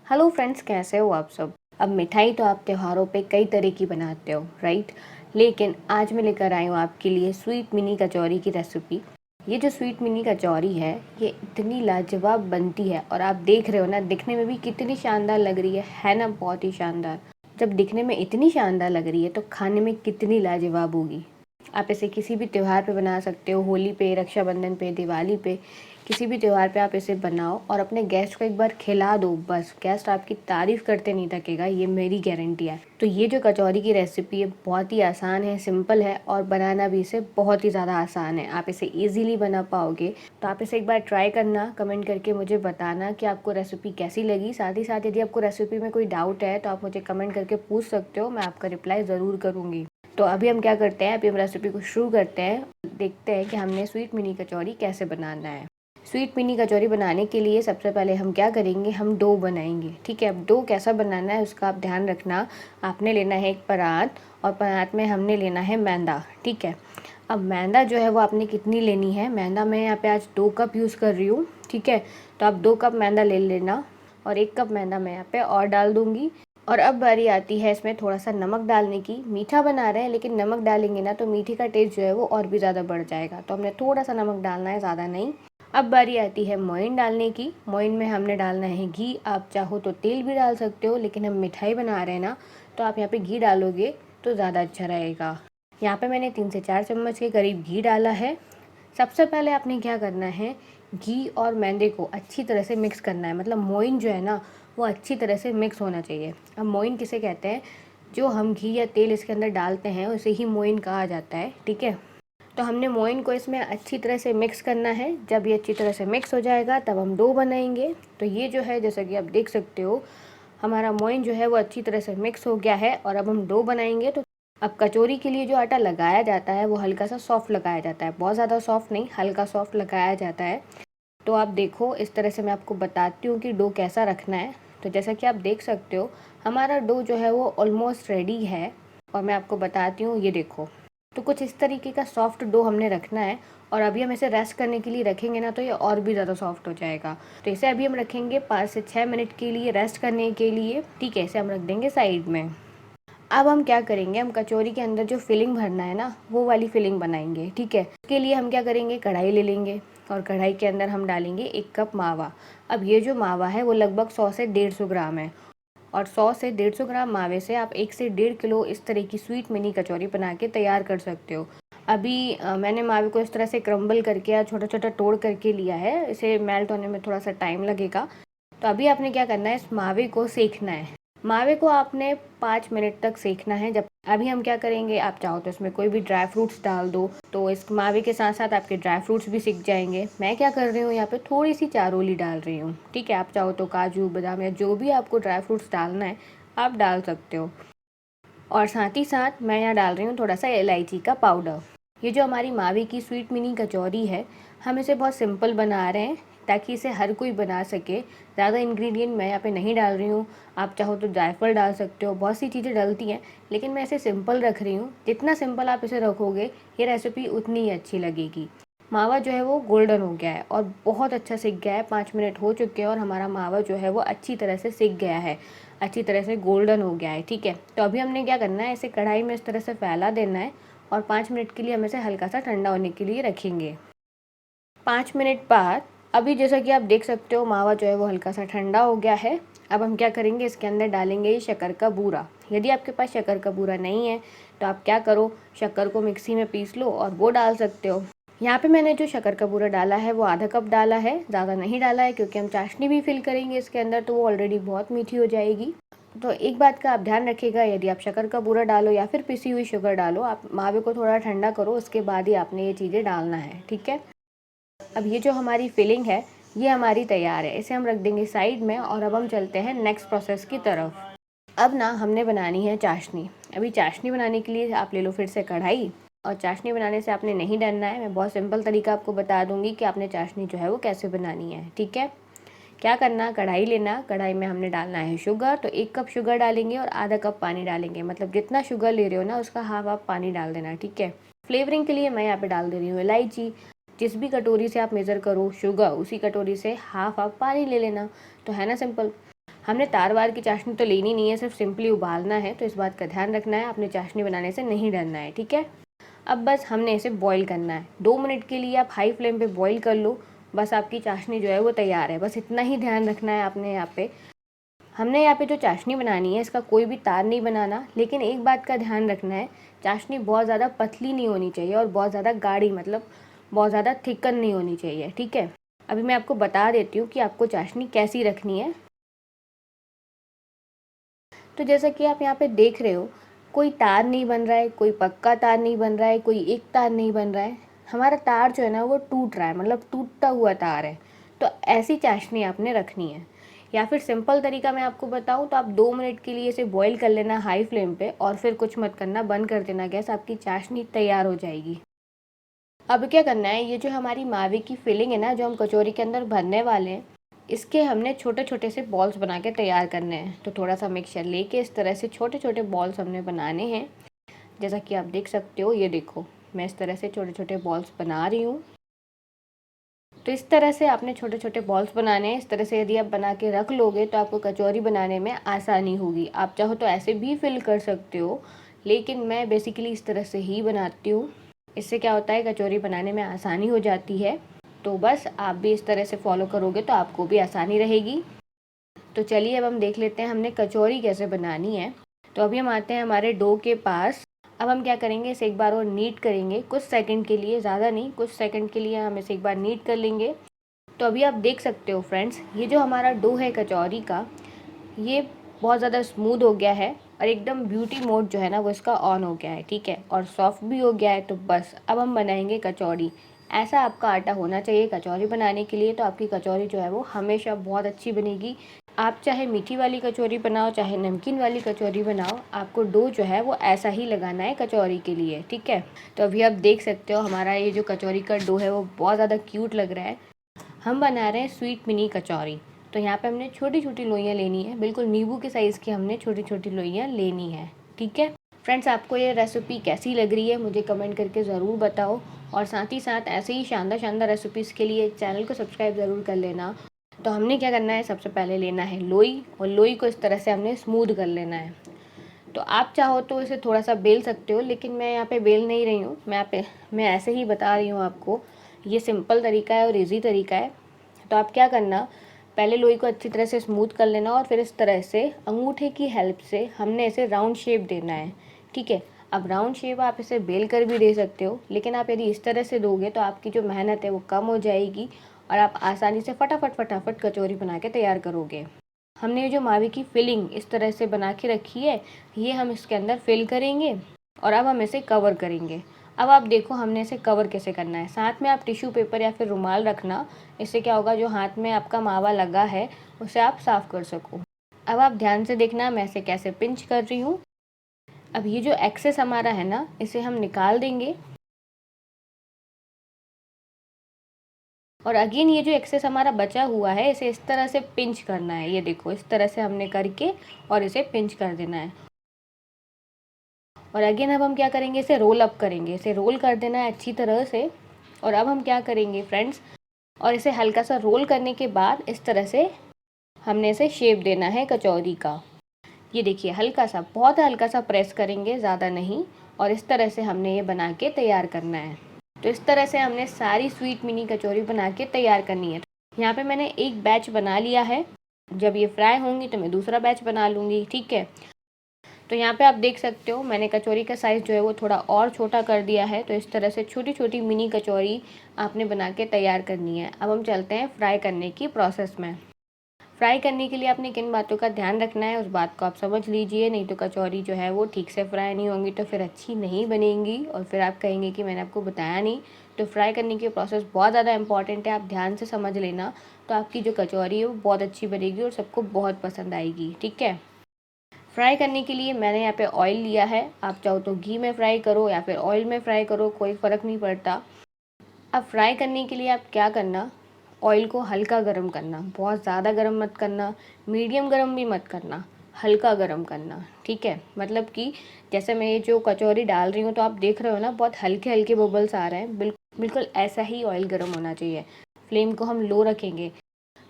Hello friends, कैसे हो आप सब। अब मिठाई तो आप त्योहारों पे कई तरह की बनाते हो, राइट। लेकिन आज मैं लेकर आई हूँ आपके लिए स्वीट मिनी कचौरी की रेसिपी। ये जो स्वीट मिनी कचौरी है ये इतनी लाजवाब बनती है और आप देख रहे हो ना, दिखने में भी कितनी शानदार लग रही है ना, बहुत ही शानदार। जब दिखने में इतनी शानदार लग रही है तो खाने में कितनी लाजवाब होगी। आप इसे किसी भी त्योहार पे बना सकते हो, होली पे, रक्षाबंधन पे, दिवाली पे, किसी भी त्योहार पे आप इसे बनाओ और अपने गेस्ट को एक बार खिला दो। बस गेस्ट आपकी तारीफ करते नहीं थकेगा, ये मेरी गारंटी है। तो ये जो कचौरी की रेसिपी है बहुत ही आसान है, सिंपल है और बनाना भी इसे बहुत ही ज़्यादा आसान है। आप इसे इजीली बना पाओगे। तो आप इसे एक बार ट्राई करना, कमेंट करके मुझे बताना कि आपको रेसिपी कैसी लगी। साथ ही साथ यदि आपको रेसिपी में कोई डाउट है तो आप मुझे कमेंट करके पूछ सकते हो, मैं आपका रिप्लाई ज़रूर करूँगी। तो अभी हम क्या करते हैं, अभी हम रेसिपी को शुरू करते हैं। देखते हैं कि हमने स्वीट मिनी कचौरी कैसे बनाना है। स्वीट मिनी कचौरी बनाने के लिए सबसे पहले हम क्या करेंगे, हम डो बनाएंगे। ठीक है, अब डो कैसा बनाना है उसका आप ध्यान रखना। आपने लेना है एक परात और परात में हमने लेना है मैदा। ठीक है, अब मैदा जो है वो आपने कितनी लेनी है, मैदा मैं यहाँ पे आज 2 कप यूज़ कर रही हूँ। ठीक है, तो आप 2 कप मैदा ले लेना और 1 कप मैदा मैं यहाँ पे और डाल दूँगी। और अब बारी आती है इसमें थोड़ा सा नमक डालने की। मीठा बना रहे हैं लेकिन नमक डालेंगे ना तो मीठे का टेस्ट जो है वो और भी ज़्यादा बढ़ जाएगा, तो हमने थोड़ा सा नमक डालना है, ज़्यादा नहीं। अब बारी आती है मोइन डालने की। मोइन में हमने डालना है घी। आप चाहो तो तेल भी डाल सकते हो, लेकिन हम मिठाई बना रहे हैं ना तो आप यहाँ पे घी डालोगे तो ज़्यादा अच्छा रहेगा। यहाँ पे मैंने 3 से 4 चम्मच के करीब घी डाला है। सबसे पहले आपने क्या करना है, घी और मैदे को अच्छी तरह से मिक्स करना है। मतलब मोइन जो है ना वो अच्छी तरह से मिक्स होना चाहिए। अब मोइन किसे कहते हैं, जो हम घी या तेल इसके अंदर डालते हैं उसे ही मोइन कहा जाता है। ठीक है, तो हमने मोइन को इसमें अच्छी तरह से मिक्स करना है। जब ये अच्छी तरह से मिक्स हो जाएगा तब हम डो बनाएंगे। तो ये जो है, जैसा कि आप देख सकते हो, हमारा मोइन जो है वो अच्छी तरह से मिक्स हो गया है और अब हम डो बनाएंगे। तो अब कचौरी के लिए जो आटा लगाया जाता है वो हल्का सा सॉफ्ट लगाया जाता है, बहुत ज़्यादा सॉफ्ट नहीं, हल्का सॉफ्ट लगाया जाता है। तो आप देखो, इस तरह से मैं आपको बताती हूँ कि डो कैसा रखना है। तो जैसा कि आप देख सकते हो हमारा डो जो है वो ऑलमोस्ट रेडी है और मैं आपको बताती हूँ, ये देखो। तो कुछ इस तरीके का सॉफ्ट डो हमने रखना है और अभी हम इसे रेस्ट करने के लिए रखेंगे ना तो ये और भी ज़्यादा सॉफ्ट हो जाएगा। तो इसे अभी हम रखेंगे 5 से 6 मिनट के लिए रेस्ट करने के लिए। ठीक है, इसे हम रख देंगे साइड में। अब हम क्या करेंगे, हम कचौरी के अंदर जो फिलिंग भरना है ना वो वाली फिलिंग बनाएंगे। ठीक है, इसके लिए हम क्या करेंगे, कढ़ाई ले लेंगे और कढ़ाई के अंदर हम डालेंगे 1 कप मावा। अब ये जो मावा है वो लगभग 100 से 150 ग्राम है और 100 से 150 ग्राम मावे से आप 1 से 1.5 किलो इस तरह की स्वीट मिनी कचौरी बना के तैयार कर सकते हो। अभी मैंने मावे को इस तरह से क्रम्बल करके या छोटा छोटा तोड़ करके लिया है। इसे मेल्ट होने में थोड़ा सा टाइम लगेगा। तो अभी आपने क्या करना है, इस मावे को सेकना है। मावे को आपने 5 मिनट तक सेकना है। जब अभी हम क्या करेंगे, आप चाहो तो इसमें कोई भी ड्राई फ्रूट्स डाल दो, तो इस मावे के साथ साथ आपके ड्राई फ्रूट्स भी सिक जाएंगे। मैं क्या कर रही हूँ, यहाँ पे थोड़ी सी चारोली डाल रही हूँ। ठीक है, आप चाहो तो काजू बादाम या जो भी आपको ड्राई फ्रूट्स डालना है आप डाल सकते हो। और साथ ही साथ मैं यहाँ डाल रही हूँ थोड़ा सा इलायची का पाउडर। ये जो हमारी मावे की स्वीट मिनी कचौरी है, हम इसे बहुत सिंपल बना रहे हैं ताकि इसे हर कोई बना सके। ज़्यादा इंग्रेडिएंट मैं यहाँ पे नहीं डाल रही हूँ। आप चाहो तो जायफल डाल सकते हो, बहुत सी चीज़ें डलती हैं, लेकिन मैं इसे सिंपल रख रही हूँ। जितना सिंपल आप इसे रखोगे ये रेसिपी उतनी ही अच्छी लगेगी। मावा जो है वो गोल्डन हो गया है और बहुत अच्छा सिक गया है। 5 मिनट हो चुके हैं और हमारा मावा जो है वो अच्छी तरह से सिक गया है, अच्छी तरह से गोल्डन हो गया है। ठीक है, तो अभी हमने क्या करना है, इसे कढ़ाई में इस तरह से फैला देना है और 5 मिनट के लिए हम इसे हल्का सा ठंडा होने के लिए रखेंगे। 5 मिनट बाद अभी जैसा कि आप देख सकते हो मावा जो है वो हल्का सा ठंडा हो गया है। अब हम क्या करेंगे, इसके अंदर डालेंगे शक्कर का बूरा। यदि आपके पास शक्कर का बूरा नहीं है तो आप क्या करो, शक्कर को मिक्सी में पीस लो और वो डाल सकते हो। यहाँ पे मैंने जो शक्कर का बूरा डाला है वो आधा कप डाला है, ज़्यादा नहीं डाला है, क्योंकि हम चाशनी भी फिल करेंगे इसके अंदर तो वो ऑलरेडी बहुत मीठी हो जाएगी। तो एक बात का आप ध्यान रखिएगा, यदि आप शक्कर का बूरा डालो या फिर पिसी हुई शुगर डालो, आप मावे को थोड़ा ठंडा करो, उसके बाद ही आपने ये चीज़ें डालना है। ठीक है, अब ये जो हमारी फिलिंग है ये हमारी तैयार है, इसे हम रख देंगे साइड में और अब हम चलते हैं नेक्स्ट प्रोसेस की तरफ। अब ना हमने बनानी है चाशनी। अभी चाशनी बनाने के लिए आप ले लो फिर से कढ़ाई, और चाशनी बनाने से आपने नहीं डरना है, मैं बहुत सिंपल तरीका आपको बता दूंगी कि आपने चाशनी जो है वो कैसे बनानी है। ठीक है, क्या करना, कढ़ाई लेना, कढ़ाई में हमने डालना है शुगर। तो 1 कप शुगर डालेंगे और आधा कप पानी डालेंगे, मतलब जितना शुगर ले रहे हो ना उसका हाफ आप पानी डाल देना। ठीक है, फ्लेवरिंग के लिए मैं यहाँ पे डाल दे रही हूँ इलायची। जिस भी कटोरी से आप मेज़र करो शुगर, उसी कटोरी से हाफ आप पानी ले लेना। तो है ना सिंपल। हमने तार वार की चाशनी तो लेनी नहीं है, सिर्फ सिंपली उबालना है, तो इस बात का ध्यान रखना है, आपने चाशनी बनाने से नहीं डरना है, ठीक है। अब बस हमने इसे बॉईल करना है। 2 मिनट के लिए आप हाई फ्लेम पे बॉईल कर लो, बस आपकी चाशनी जो है वो तैयार है। बस इतना ही ध्यान रखना है आपने यहाँ पे। हमने यहाँ पे जो चाशनी बनानी है इसका कोई भी तार नहीं बनाना, लेकिन एक बात का ध्यान रखना है, चाशनी बहुत ज़्यादा पतली नहीं होनी चाहिए और बहुत ज़्यादा गाढ़ी, मतलब बहुत ज़्यादा थिकन नहीं होनी चाहिए, ठीक है। अभी मैं आपको बता देती हूँ कि आपको चाशनी कैसी रखनी है। तो जैसा कि आप यहाँ पे देख रहे हो, कोई तार नहीं बन रहा है, कोई पक्का तार नहीं बन रहा है, कोई एक तार नहीं बन रहा है। हमारा तार जो है ना वो टूट रहा है, मतलब टूटता हुआ तार है। तो ऐसी चाशनी आपने रखनी है। या फिर सिंपल तरीका मैं आपको बताऊँ तो आप 2 मिनट के लिए इसे बॉईल कर लेना हाई फ्लेम पे, और फिर कुछ मत करना, बंद कर देना गैस, आपकी चाशनी तैयार हो जाएगी। अब क्या करना है, ये जो हमारी मावे की फिलिंग है ना, जो हम कचौरी के अंदर भरने वाले हैं, इसके हमने छोटे छोटे से बॉल्स बना के तैयार करने हैं। तो थोड़ा सा मिक्सचर लेके इस तरह से छोटे छोटे बॉल्स हमने बनाने हैं। जैसा कि आप देख सकते हो, ये देखो मैं इस तरह से छोटे छोटे बॉल्स बना रही हूँ। तो इस तरह से आपने छोटे छोटे बॉल्स बनाने हैं। इस तरह से यदि आप बना के रख लोगे तो आपको कचौरी बनाने में आसानी होगी। आप चाहो तो ऐसे भी फिल कर सकते हो, लेकिन मैं बेसिकली इस तरह से ही बनाती हूँ। इससे क्या होता है, कचौरी बनाने में आसानी हो जाती है। तो बस आप भी इस तरह से फॉलो करोगे तो आपको भी आसानी रहेगी। तो चलिए अब हम देख लेते हैं हमने कचौरी कैसे बनानी है। तो अभी हम आते हैं हमारे डो के पास। अब हम क्या करेंगे, इसे एक बार और नीट करेंगे कुछ सेकंड के लिए, ज़्यादा नहीं, कुछ सेकंड के लिए हम इसे एक बार नीट कर लेंगे। तो अभी आप देख सकते हो फ्रेंड्स, ये जो हमारा डो है कचौरी का, ये बहुत ज़्यादा स्मूथ हो गया है और एकदम ब्यूटी मोड जो है ना वो इसका ऑन हो गया है, ठीक है, और सॉफ्ट भी हो गया है। तो बस अब हम बनाएंगे कचौरी। ऐसा आपका आटा होना चाहिए कचौरी बनाने के लिए, तो आपकी कचौरी जो है वो हमेशा बहुत अच्छी बनेगी। आप चाहे मीठी वाली कचौरी बनाओ, चाहे नमकीन वाली कचौरी बनाओ, आपको डो जो है वो ऐसा ही लगाना है कचौरी के लिए, ठीक है। तो अभी आप देख सकते हो हमारा ये जो कचौरी का डो है वो बहुत ज़्यादा क्यूट लग रहा है। हम बना रहे हैं स्वीट मिनी कचौरी। तो यहाँ पे हमने छोटी छोटी लोइयाँ लेनी है, बिल्कुल नींबू के साइज़ की हमने छोटी छोटी लोइयाँ लेनी है, ठीक है। फ्रेंड्स, आपको ये रेसिपी कैसी लग रही है मुझे कमेंट करके ज़रूर बताओ, और साथ ही साथ ऐसे ही शानदार शानदार रेसिपीज़ के लिए चैनल को सब्सक्राइब ज़रूर कर लेना। तो हमने क्या करना है, सबसे पहले लेना है लोई, और लोई को इस तरह से हमने स्मूथ कर लेना है। तो आप चाहो तो इसे थोड़ा सा बेल सकते हो, लेकिन मैं यहाँ पे बेल नहीं रही हूँ, मैं ऐसे ही बता रही हूँ आपको। ये सिंपल तरीका है और इजी तरीका है। तो आप क्या करना, पहले लोई को अच्छी तरह से स्मूथ कर लेना, और फिर इस तरह से अंगूठे की हेल्प से हमने इसे राउंड शेप देना है, ठीक है। अब राउंड शेप आप इसे बेल कर भी दे सकते हो, लेकिन आप यदि इस तरह से दोगे तो आपकी जो मेहनत है वो कम हो जाएगी और आप आसानी से फटाफट कचौरी बना के तैयार करोगे। हमने ये जो मावे की फिलिंग इस तरह से बना के रखी है, ये हम इसके अंदर फिल करेंगे और अब हम इसे कवर करेंगे। अब आप देखो हमने इसे कवर कैसे करना है। साथ में आप टिश्यू पेपर या फिर रुमाल रखना, इससे क्या होगा, जो हाथ में आपका मावा लगा है उसे आप साफ़ कर सको। अब आप ध्यान से देखना मैं इसे कैसे पिंच कर रही हूँ। अब ये जो एक्सेस हमारा है ना, इसे हम निकाल देंगे, और अगेन ये जो एक्सेस हमारा बचा हुआ है इसे इस तरह से पिंच करना है। ये देखो इस तरह से हमने करके और इसे पिंच कर देना है। और अगेन अब हम क्या करेंगे, इसे रोल अप करेंगे, इसे रोल कर देना है अच्छी तरह से। और अब हम क्या करेंगे फ्रेंड्स, और इसे हल्का सा रोल करने के बाद इस तरह से हमने इसे शेप देना है कचौरी का। ये देखिए हल्का सा, बहुत हल्का सा प्रेस करेंगे, ज़्यादा नहीं, और इस तरह से हमने ये बना के तैयार करना है। तो इस तरह से हमने सारी स्वीट मिनी कचौरी बना के तैयार करनी है। यहाँ पे मैंने एक बैच बना लिया है, जब ये फ्राई होंगी तो मैं दूसरा बैच बना लूँगी, ठीक है। तो यहाँ पे आप देख सकते हो मैंने कचौरी का साइज़ जो है वो थोड़ा और छोटा कर दिया है। तो इस तरह से छोटी छोटी मिनी कचौरी आपने बना के तैयार करनी है। अब हम चलते हैं फ्राई करने की प्रोसेस में। फ्राई करने के लिए आपने किन बातों का ध्यान रखना है उस बात को आप समझ लीजिए, नहीं तो कचौरी जो है वो ठीक से फ्राई नहीं होंगी तो फिर अच्छी नहीं बनेंगी और फिर आप कहेंगे कि मैंने आपको बताया नहीं। तो फ्राई करने की प्रोसेस बहुत ज़्यादा इंपॉर्टेंट है, आप ध्यान से समझ लेना, तो आपकी जो कचौरी है वो बहुत अच्छी बनेगी और सबको बहुत पसंद आएगी, ठीक है। फ्राई करने के लिए मैंने यहाँ पे ऑयल लिया है, आप चाहो तो घी में फ्राई करो या फिर ऑयल में फ्राई करो, कोई फ़र्क नहीं पड़ता। अब फ्राई करने के लिए आप क्या करना, ऑयल को हल्का गरम करना, बहुत ज़्यादा गरम मत करना, मीडियम गरम भी मत करना, हल्का गरम करना, ठीक है। मतलब कि जैसे मैं ये जो कचौरी डाल रही हूँ तो आप देख रहे हो ना, बहुत हल्के हल्के बबल्स आ रहे हैं, बिल्कुल ऐसा ही ऑयल गरम होना चाहिए। फ्लेम को हम लो रखेंगे,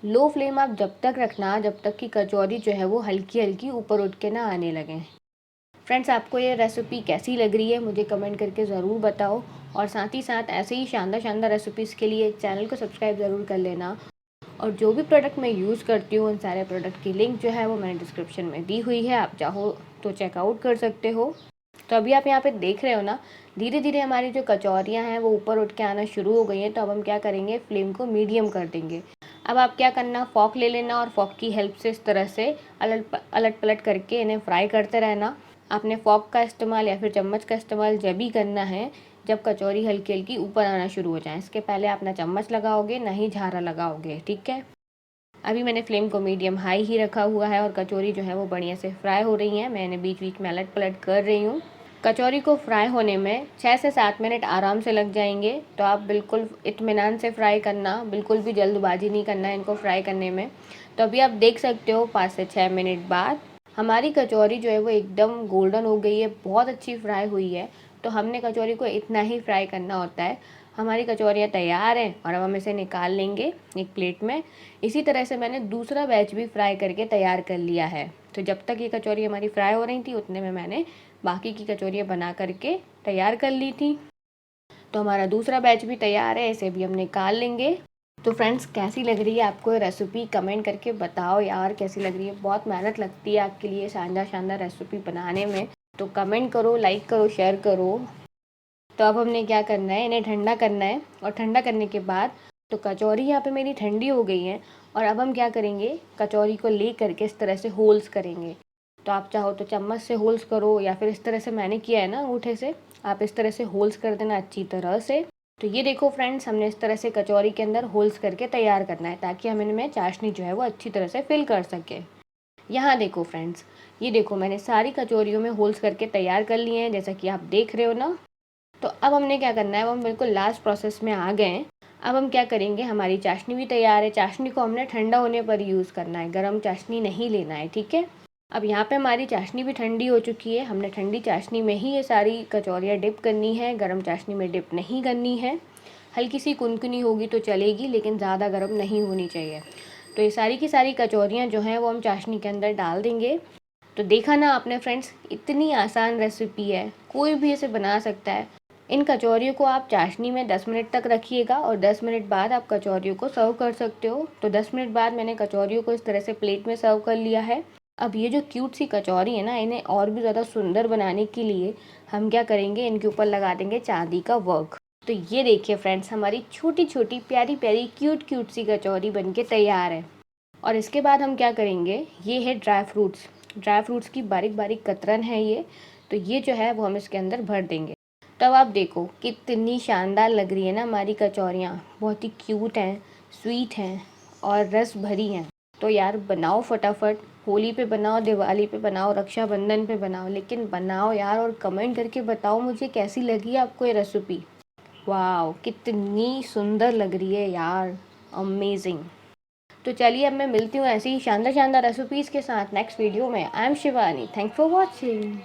लो फ्लेम आप जब तक रखना जब तक कि कचौरी जो है वो हल्की हल्की ऊपर उठ के ना आने लगे। फ्रेंड्स, आपको ये रेसिपी कैसी लग रही है मुझे कमेंट करके ज़रूर बताओ, और साथ ही साथ ऐसे ही शानदार शानदार रेसिपीज़ के लिए चैनल को सब्सक्राइब ज़रूर कर लेना। और जो भी प्रोडक्ट मैं यूज़ करती हूँ उन सारे प्रोडक्ट की लिंक जो है वो मैंने डिस्क्रिप्शन में दी हुई है, आप चाहो तो चेकआउट कर सकते हो। तो अभी आप यहाँ पे देख रहे हो ना, धीरे धीरे हमारी जो कचौरियाँ हैं वो ऊपर उठ के आना शुरू हो गई हैं। तो अब हम क्या करेंगे, फ्लेम को मीडियम कर देंगे। अब आप क्या करना, फ़ॉक ले लेना और फ़ॉक की हेल्प से इस तरह से अलट पलट करके इन्हें फ्राई करते रहना। आपने फ़ॉक का इस्तेमाल या फिर चम्मच का इस्तेमाल जब भी करना है जब कचौरी हल्की हल्की ऊपर आना शुरू हो जाए। इसके पहले आप ना चम्मच लगाओगे ना ही झारा लगाओगे, ठीक है। अभी मैंने फ्लेम को मीडियम हाई ही रखा हुआ है और कचौरी जो है वो बढ़िया से फ्राई हो रही हैं। मैंने बीच बीच में अलट पलट कर रही हूँ। कचौरी को फ्राई होने में 6 से 7 मिनट आराम से लग जाएंगे। तो आप बिल्कुल इत्मीनान से फ्राई करना, बिल्कुल भी जल्दबाजी नहीं करना है इनको फ्राई करने में। तो अभी आप देख सकते हो 5 से 6 मिनट बाद हमारी कचौरी जो है वो एकदम गोल्डन हो गई है, बहुत अच्छी फ्राई हुई है। तो हमने कचौरी को इतना ही फ्राई करना होता है। हमारी कचौरियाँ तैयार हैं और अब हम इसे निकाल लेंगे एक प्लेट में। इसी तरह से मैंने दूसरा बैच भी फ्राई करके तैयार कर लिया है। तो जब तक ये कचौरी हमारी फ्राई हो रही थी उतने में मैंने बाकी की कचौरियाँ बना करके तैयार कर ली थी। तो हमारा दूसरा बैच भी तैयार है, इसे भी हम निकाल लेंगे। तो फ्रेंड्स, कैसी लग रही है आपको ये रेसिपी, कमेंट करके बताओ यार कैसी लग रही है। बहुत मेहनत लगती है आपके लिए शानदार शानदार रेसिपी बनाने में। तो कमेंट करो, लाइक करो, शेयर करो। तो अब हमने क्या करना है, इन्हें ठंडा करना है और ठंडा करने के बाद तो कचौरी यहाँ पे मेरी ठंडी हो गई है। और अब हम क्या करेंगे, कचौरी को ले करके इस तरह से होल्स करेंगे। तो आप चाहो तो चम्मच से होल्स करो या फिर इस तरह से मैंने किया है ना अंगूठे से, आप इस तरह से होल्स कर देना अच्छी तरह से। तो ये देखो फ्रेंड्स, हमने इस तरह से कचौरी के अंदर होल्स करके तैयार करना है ताकि हम इनमें चाशनी जो है वो अच्छी तरह से फिल कर सके। यहाँ देखो फ्रेंड्स, ये देखो मैंने सारी कचौरियों में होल्स करके तैयार कर लिए हैं जैसा कि आप देख रहे हो ना। तो अब हमने क्या करना है, अब हम बिल्कुल लास्ट प्रोसेस में आ गए हैं। अब हम क्या करेंगे, हमारी चाशनी भी तैयार है। चाशनी को हमने ठंडा होने पर यूज़ करना है, गरम चाशनी नहीं लेना है, ठीक है। अब यहाँ पे हमारी चाशनी भी ठंडी हो चुकी है। हमने ठंडी चाशनी में ही ये सारी कचौरियाँ डिप करनी है, गरम चाशनी में डिप नहीं करनी है। हल्की सी कुनकुनी होगी तो चलेगी लेकिन ज़्यादा गर्म नहीं होनी चाहिए। तो ये सारी की सारी कचौरियाँ जो हैं वो हम चाशनी के अंदर डाल देंगे। तो देखा ना आपने फ्रेंड्स, इतनी आसान रेसिपी है, कोई भी इसे बना सकता है। इन कचौरियों को आप चाशनी में 10 मिनट तक रखिएगा और 10 मिनट बाद आप कचौरियों को सर्व कर सकते हो। तो 10 मिनट बाद मैंने कचौरियों को इस तरह से प्लेट में सर्व कर लिया है। अब ये जो क्यूट सी कचौरी है ना, इन्हें और भी ज़्यादा सुंदर बनाने के लिए हम क्या करेंगे, इनके ऊपर लगा देंगे चांदी का वर्क। तो ये देखिए फ्रेंड्स, हमारी छोटी छोटी प्यारी प्यारी क्यूट क्यूट सी कचौरी बनके तैयार है। और इसके बाद हम क्या करेंगे, ये है ड्राई फ्रूट्स की बारीक बारीक कतरन है ये। तो ये जो है वो हम इसके अंदर भर देंगे। तब आप देखो कितनी शानदार लग रही है ना हमारी कचौरियाँ, बहुत ही क्यूट हैं, स्वीट हैं और रस भरी हैं। तो यार बनाओ फटाफट, होली पे बनाओ, दिवाली पे बनाओ, रक्षाबंधन पे बनाओ, लेकिन बनाओ यार और कमेंट करके बताओ मुझे कैसी लगी आपको ये रेसिपी। वाह, कितनी सुंदर लग रही है यार, अमेजिंग। तो चलिए अब मैं मिलती हूँ ऐसी ही शानदार शानदार रेसिपीज़ के साथ नेक्स्ट वीडियो में। I am Shivani, thanks for watching.